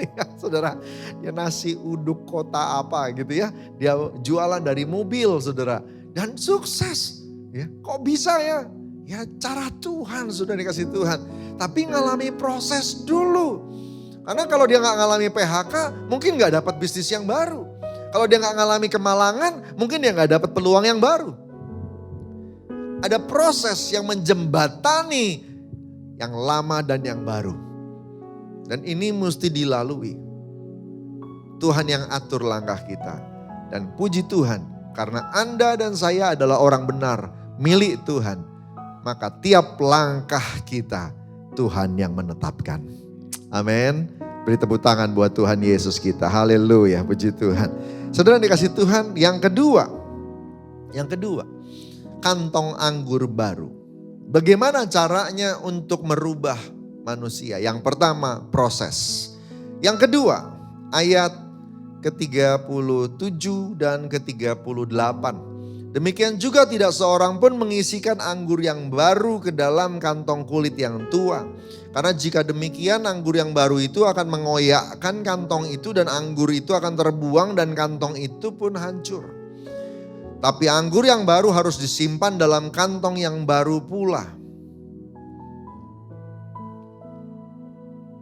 Ya, saudara, ya nasi uduk kota apa gitu ya. Dia jualan dari mobil, saudara, dan sukses. Ya, kok bisa ya? Ya cara Tuhan, sudah dikasih Tuhan. Tapi ngalami proses dulu. Karena kalau dia nggak ngalami PHK, mungkin nggak dapat bisnis yang baru. Kalau dia nggak ngalami kemalangan, mungkin dia nggak dapat peluang yang baru. Ada proses yang menjembatani yang lama dan yang baru. Dan ini mesti dilalui. Tuhan yang atur langkah kita. Dan puji Tuhan, karena Anda dan saya adalah orang benar, milik Tuhan. Maka tiap langkah kita, Tuhan yang menetapkan. Amin. Beri tepuk tangan buat Tuhan Yesus kita. Haleluya, puji Tuhan. Saudara dikasih Tuhan, yang kedua, kantong anggur baru. Bagaimana caranya untuk merubah manusia? Yang pertama, proses. Yang kedua, ayat ke-37 dan ke-38. Demikian juga tidak seorang pun mengisikan anggur yang baru ke dalam kantong kulit yang tua. Karena jika demikian anggur yang baru itu akan mengoyakkan kantong itu dan anggur itu akan terbuang dan kantong itu pun hancur. Tapi anggur yang baru harus disimpan dalam kantong yang baru pula.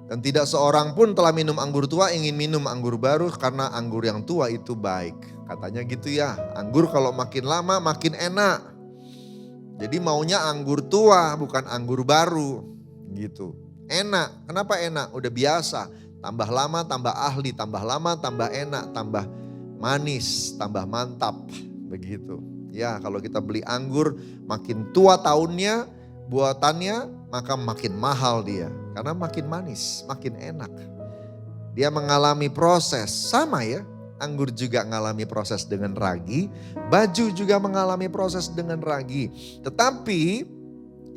Dan tidak seorang pun telah minum anggur tua ingin minum anggur baru karena anggur yang tua itu baik. Katanya gitu ya, anggur kalau makin lama makin enak. Jadi maunya anggur tua bukan anggur baru gitu. Enak, kenapa enak? Udah biasa, tambah lama tambah ahli, tambah lama tambah enak, tambah manis, tambah mantap begitu. Ya kalau kita beli anggur makin tua tahunnya, buatannya maka makin mahal dia. Karena makin manis, makin enak. Dia mengalami proses, sama ya. Anggur juga mengalami proses dengan ragi. Baju juga mengalami proses dengan ragi. Tetapi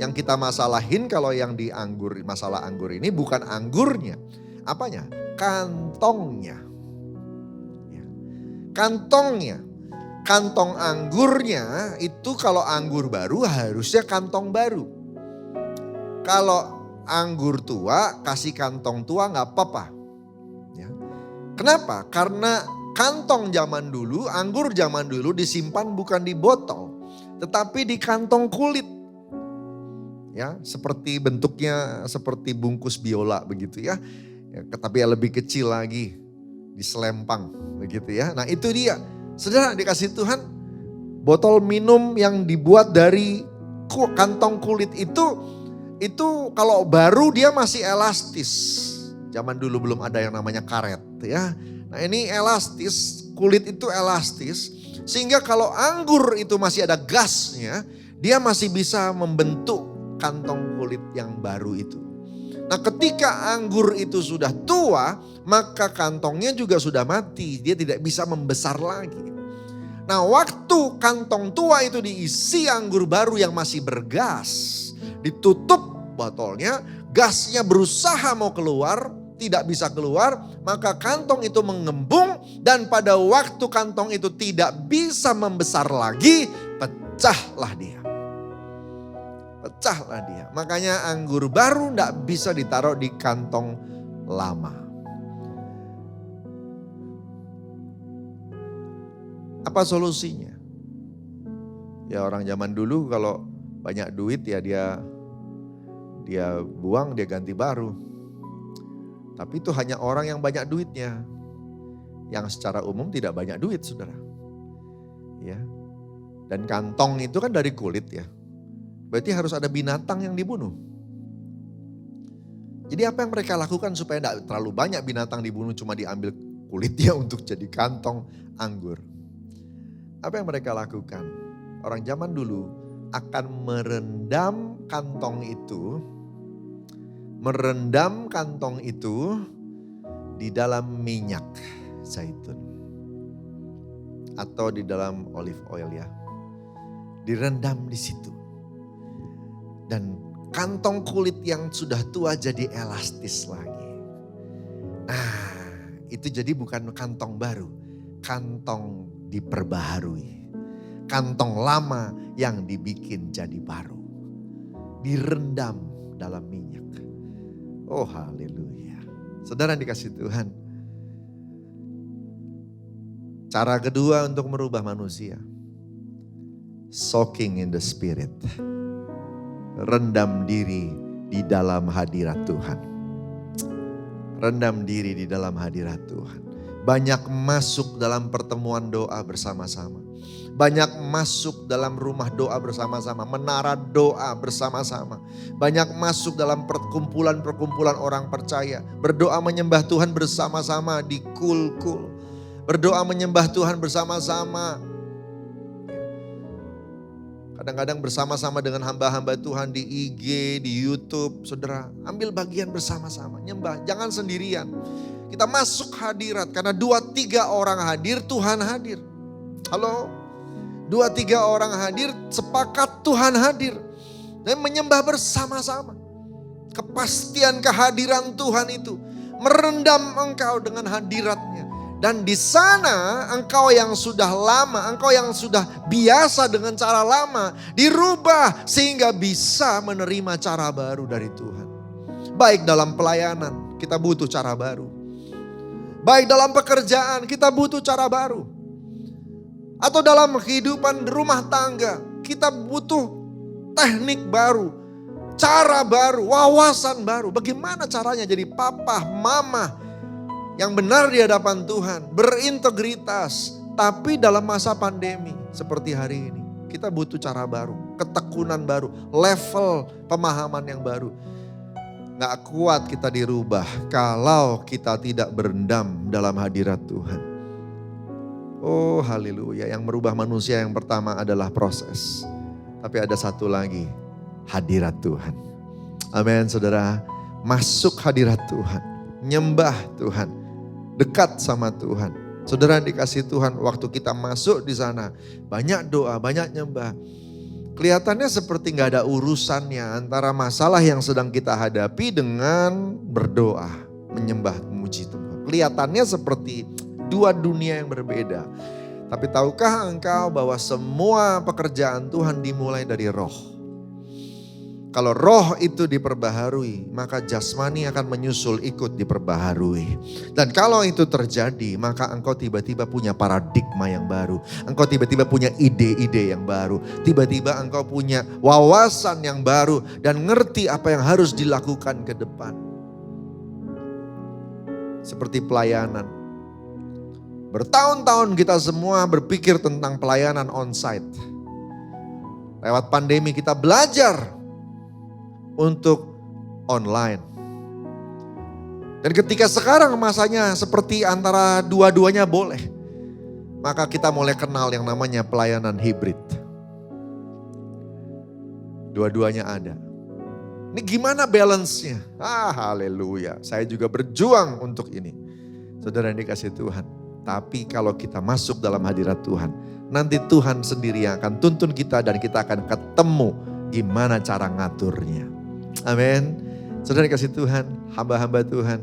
yang kita masalahin kalau yang di anggur, masalah anggur ini bukan anggurnya. Apanya? Kantongnya. Ya. Kantongnya. Kantong anggurnya itu kalau anggur baru harusnya kantong baru. Kalau anggur tua kasih kantong tua gak apa-apa. Ya. Kenapa? Karena kantong zaman dulu, anggur zaman dulu disimpan bukan di botol. Tetapi di kantong kulit. Ya, seperti bentuknya seperti bungkus biola begitu ya. Ya, tapi yang lebih kecil lagi. Di selempang begitu ya. Nah itu dia. Saudara dikasih Tuhan, botol minum yang dibuat dari kantong kulit itu kalau baru dia masih elastis. Zaman dulu belum ada yang namanya karet ya. Nah ini elastis, kulit itu elastis. Sehingga kalau anggur itu masih ada gasnya, dia masih bisa membentuk kantong kulit yang baru itu. Nah ketika anggur itu sudah tua, maka kantongnya juga sudah mati. Dia tidak bisa membesar lagi. Nah waktu kantong tua itu diisi anggur baru yang masih bergas. Ditutup botolnya, gasnya berusaha mau keluar, tidak bisa keluar, maka kantong itu mengembung dan pada waktu kantong itu tidak bisa membesar lagi, pecahlah dia. Pecahlah dia. Makanya anggur baru tidak bisa ditaruh di kantong lama. Apa solusinya? Ya orang zaman dulu kalau banyak duit ya dia buang, dia ganti baru. Tapi itu hanya orang yang banyak duitnya. Yang secara umum tidak banyak duit, saudara. Ya. Dan kantong itu kan dari kulit ya. Berarti harus ada binatang yang dibunuh. Jadi apa yang mereka lakukan supaya tidak terlalu banyak binatang dibunuh, cuma diambil kulitnya untuk jadi kantong anggur. Apa yang mereka lakukan? Orang zaman dulu akan merendam kantong itu di dalam minyak zaitun atau di dalam olive oil ya. Direndam di situ. Dan kantong kulit yang sudah tua jadi elastis lagi. Nah, itu jadi bukan kantong baru, kantong diperbaharui. Kantong lama yang dibikin jadi baru. Direndam dalam minyak. Oh haleluya. Saudara yang dikasih Tuhan. Cara kedua untuk merubah manusia. Soaking in the spirit. Rendam diri di dalam hadirat Tuhan. Rendam diri di dalam hadirat Tuhan. Banyak masuk dalam pertemuan doa bersama-sama. Banyak masuk dalam rumah doa bersama-sama. Menara doa bersama-sama. Banyak masuk dalam perkumpulan-perkumpulan orang percaya. Berdoa menyembah Tuhan bersama-sama di kul-kul. Berdoa menyembah Tuhan bersama-sama. Kadang-kadang bersama-sama dengan hamba-hamba Tuhan di IG, di YouTube. Saudara, ambil bagian bersama-sama. Nyembah, jangan sendirian. Kita masuk hadirat karena 2-3 orang hadir, Tuhan hadir. Halo? 2-3 orang hadir, sepakat Tuhan hadir. Dan menyembah bersama-sama. Kepastian kehadiran Tuhan itu merendam engkau dengan hadiratnya. Dan di sana engkau yang sudah lama, engkau yang sudah biasa dengan cara lama, dirubah sehingga bisa menerima cara baru dari Tuhan. Baik dalam pelayanan, kita butuh cara baru. Baik dalam pekerjaan, kita butuh cara baru. Atau dalam kehidupan rumah tangga, kita butuh teknik baru, cara baru, wawasan baru. Bagaimana caranya jadi papa, mama yang benar di hadapan Tuhan, berintegritas. Tapi dalam masa pandemi seperti hari ini, kita butuh cara baru, ketekunan baru, level pemahaman yang baru. Gak kuat kita dirubah kalau kita tidak berendam dalam hadirat Tuhan. Oh haleluya, yang merubah manusia yang pertama adalah proses. Tapi ada satu lagi, hadirat Tuhan. Amin saudara, masuk hadirat Tuhan, nyembah Tuhan, dekat sama Tuhan. Saudara yang dikasih Tuhan, waktu kita masuk di sana, banyak doa, banyak nyembah. Kelihatannya seperti gak ada urusannya antara masalah yang sedang kita hadapi dengan berdoa, menyembah, memuji Tuhan. Kelihatannya seperti dua dunia yang berbeda. Tapi tahukah engkau bahwa semua pekerjaan Tuhan dimulai dari roh. Kalau roh itu diperbaharui, maka jasmani akan menyusul ikut diperbaharui. Dan kalau itu terjadi, maka engkau tiba-tiba punya paradigma yang baru. Engkau tiba-tiba punya ide-ide yang baru. Tiba-tiba engkau punya wawasan yang baru dan ngerti apa yang harus dilakukan ke depan. Seperti pelayanan. Bertahun-tahun kita semua berpikir tentang pelayanan onsite. Lewat pandemi kita belajar untuk online. Dan ketika sekarang masanya seperti antara dua-duanya boleh, maka kita mulai kenal yang namanya pelayanan hibrid. Dua-duanya ada. Ini gimana balance-nya? Haleluya. Saya juga berjuang untuk ini. Saudara yang dikasih Tuhan. Tapi kalau kita masuk dalam hadirat Tuhan, nanti Tuhan sendiri yang akan tuntun kita dan kita akan ketemu gimana cara ngaturnya. Amin. Saudara dikasih Tuhan, hamba-hamba Tuhan,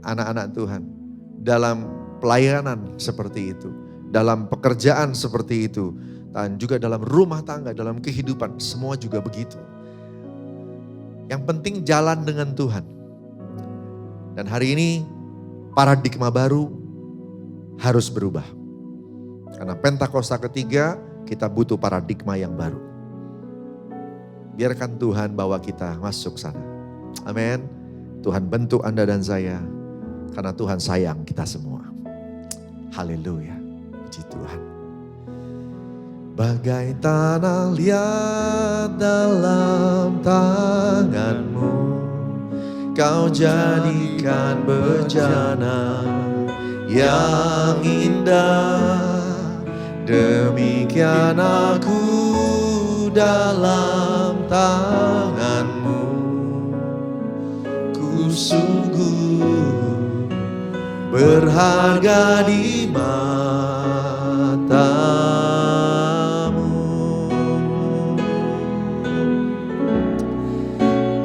anak-anak Tuhan. Dalam pelayanan seperti itu, dalam pekerjaan seperti itu, dan juga dalam rumah tangga, dalam kehidupan, semua juga begitu. Yang penting jalan dengan Tuhan. Dan hari ini paradigma baru harus berubah. Karena Pentakosta ketiga kita butuh paradigma yang baru. Biarkan Tuhan bawa kita masuk sana. Amin. Tuhan bentuk Anda dan saya. Karena Tuhan sayang kita semua. Haleluya. Puji Tuhan. Bagai tanah liat dalam tanganmu, kau jadikan bejana yang indah. Demikian aku dalam tanganmu, ku sungguh berharga di matamu.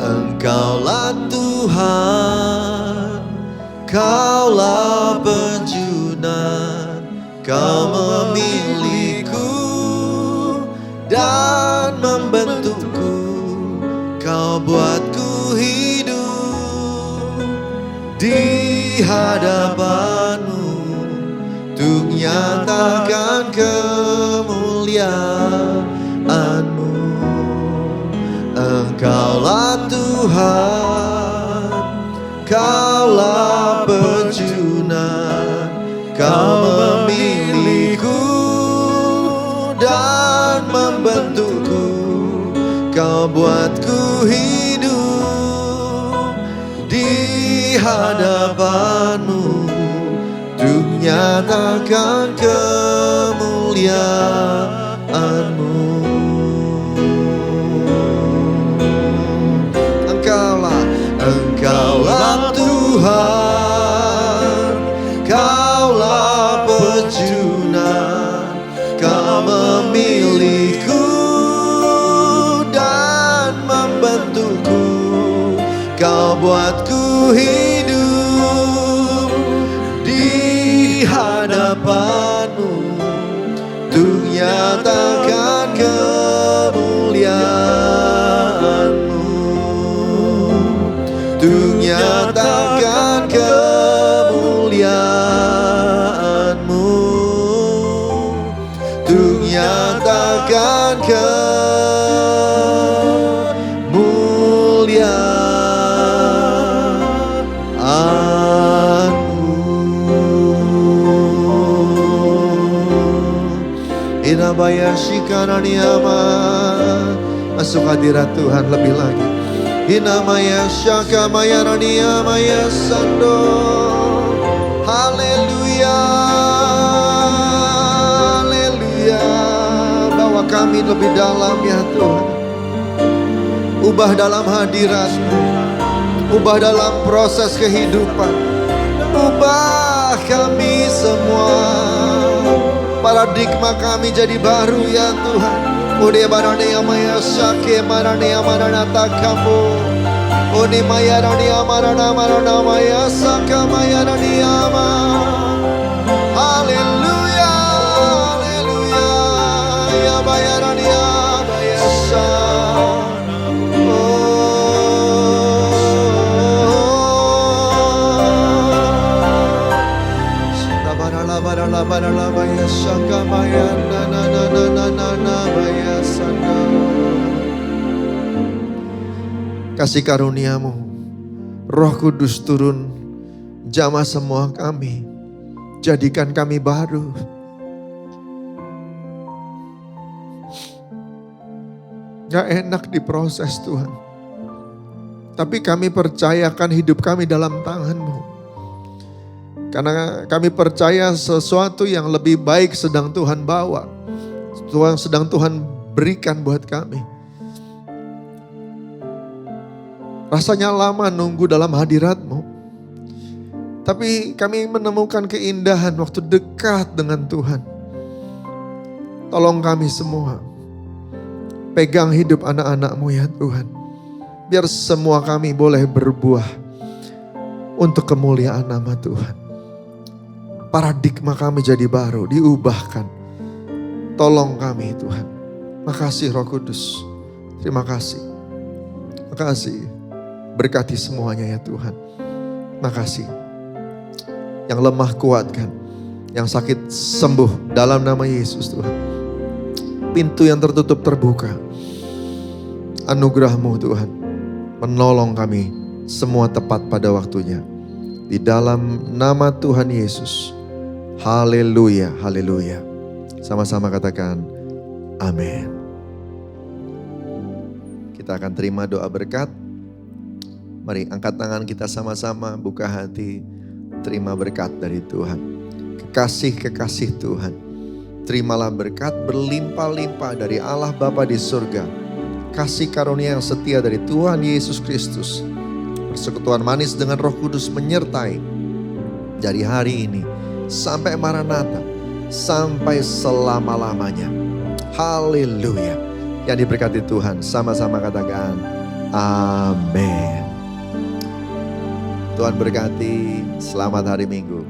Engkaulah Tuhan, Kaulah penjunan, Kau memilihku dan membentukku, Kau buatku hidup di hadapanmu, untuk nyatakan kemuliaan-Mu. Engkaulah Tuhan, Kaulah penjunan, Kau memilihku dan membentukku, Kau buatku hidup di hadapanmu, untuk nyatakan kemuliaan-Mu. Engkaulah Tuhan, Kaulah penjunan, Kau memilihku dan membentukku, Kau buatku hidup di hadapanmu, untuk nyatakan kemuliaan-Mu, untuk nyatakan kemuliaan-Mu, untuk nyatakan kemuliaan-Mu. Inabaya shikananiyama. Masuk hadirat Tuhan lebih lagi. Hinamaya syakamaya raniyamaya sando. Haleluya, haleluya. Bawa kami lebih dalam ya Tuhan. Ubah dalam hadirat-Mu, ubah dalam proses kehidupan. Ubah kami semua, paradigma kami jadi baru ya Tuhan. Ode barane amaya sake marane amaranata kamu. Ode maya rani amarana marana maya saka maya rani ama. Haleluya, haleluya. Ya maya rani amaya sa. Barala barala maya saka maya na na na na na na na maya sana. Kasih karunia-Mu, Roh Kudus turun, jamah semua kami, jadikan kami baru. Gak enak diproses Tuhan, tapi kami percayakan hidup kami dalam tangan-Mu. Karena kami percaya sesuatu yang lebih baik sedang Tuhan bawa. Sedang Tuhan berikan buat kami. Rasanya lama nunggu dalam hadirat-Mu. Tapi kami menemukan keindahan waktu dekat dengan Tuhan. Tolong kami semua. Pegang hidup anak-anak-Mu ya Tuhan. Biar semua kami boleh berbuah untuk kemuliaan nama Tuhan. Paradigma kami jadi baru, diubahkan. Tolong kami Tuhan. Makasih Roh Kudus. Terima kasih. Makasih. Berkati semuanya ya Tuhan. Makasih. Yang lemah kuatkan. Yang sakit sembuh dalam nama Yesus Tuhan. Pintu yang tertutup terbuka. Anugerah-Mu Tuhan menolong kami semua tepat pada waktunya. Di dalam nama Tuhan Yesus. Haleluya, haleluya. Sama-sama katakan amin. Kita akan terima doa berkat. Mari angkat tangan kita sama-sama, buka hati, terima berkat dari Tuhan. Kekasih-kekasih Tuhan, terimalah berkat berlimpah-limpah dari Allah Bapa di surga. Kasih karunia yang setia dari Tuhan Yesus Kristus. Persekutuan manis dengan Roh Kudus menyertai dari hari ini sampai Maranatha, sampai selama-lamanya. Haleluya. Yang diberkati Tuhan, sama-sama katakan amin. Tuhan berkati, selamat hari Minggu.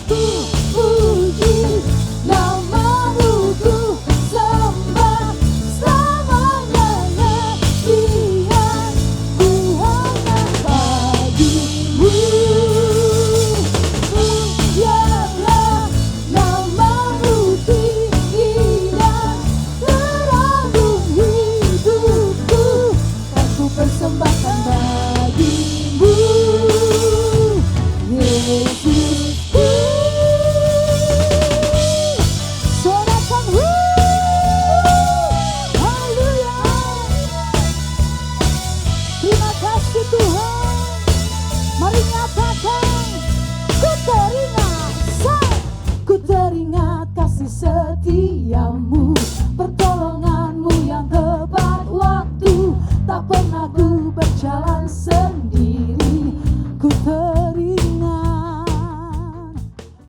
Puji nama-Mu, ku sembah selamanya. Tuhan, Tuhan yang bagi-Mu. Biarlah nama-Mu tinggi dan teranggung hidupku, kan ku persembahkan bagi-Mu, Yesus. Sorakan haleluya. Terima kasih Tuhan. Mari nyatakan, ku teringat kasih setiamu.